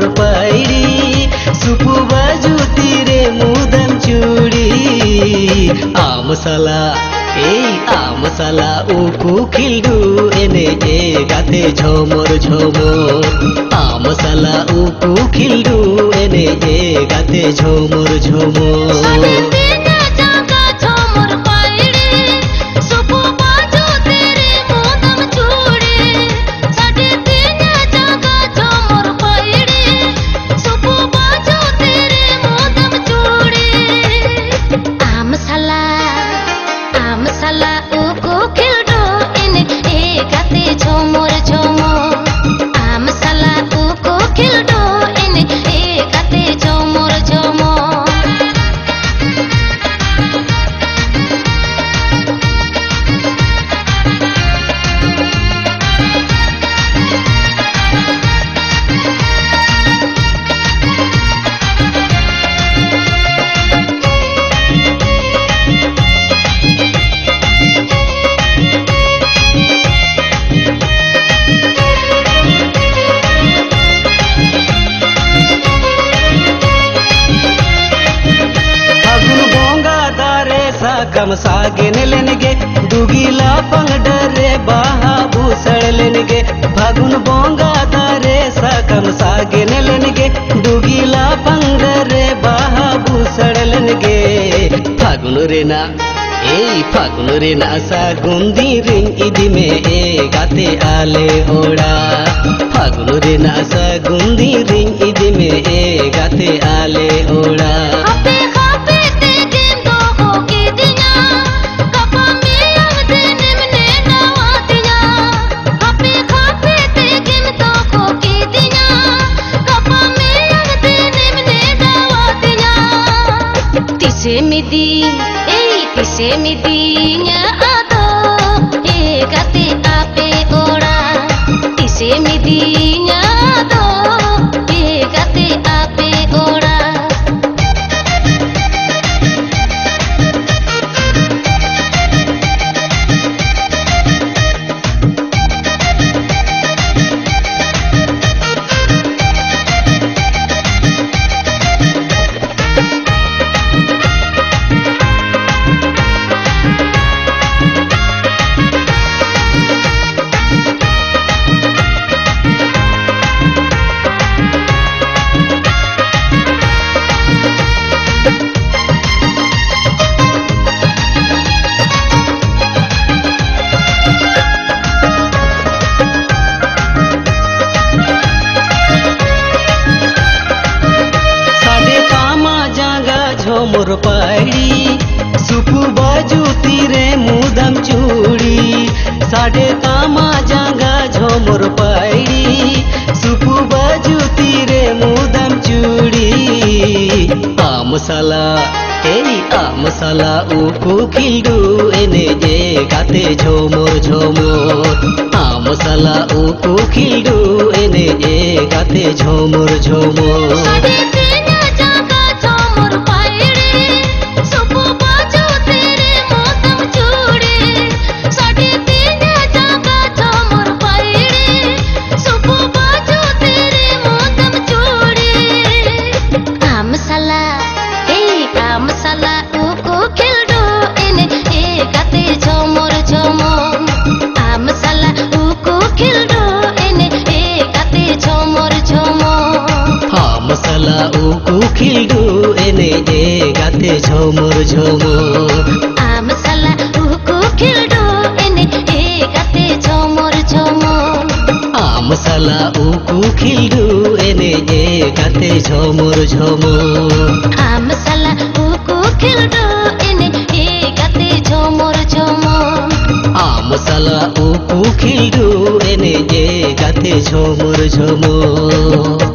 झोमर पायड़ी सुपु बाजू तीरे मुदम चूड़ी आमसाला आमसाला उकु खिल्डु एने ए गाते झोमर झोमर आमसाला उकु खिल्डु एने ए गाते झोमर झोमर कम सागिन लेनगे दुगीला पंगडरे बाहा भूसड़ लेनगे फागुन बोंगा तारे सा कम सागिन लेनगे दुगीला पंगडरे बाहा भूसड़ लेनगे फागुन रेना सा गुंदी रिंग इदी में ए गाते आले ओड़ा फागुन रेना सा गुंदी रिंग इदी में ए गाते आले ओड़ा Tise midinya ado gati ape ora tise midinya ado gati ape ora झोमर पायड़ी सुपु बाजू तीरे मुदम चूड़ी साढ़े कामा जागा झोमर पायड़ी सुपु बाजू तीरे मुदम चूड़ी आमसाला उकु खिल्डु एने जे गाते झोमर झोमर आमसाला उकु खिल्डु एने जे गाते झोमर झोमर उकु खिल्डु एने ए गाते झोमर झोमर आमसाला उकु खिल्डु एने ए गाते झोमर झोमर आमसाला उकु खिल्डु एने ए गाते झोमर झोमर आमसाला उकु खिल्डु एने ए गाते झोमर झोमर आमसाला उकु खिल्डु एने ए गाते झोमर झोमर।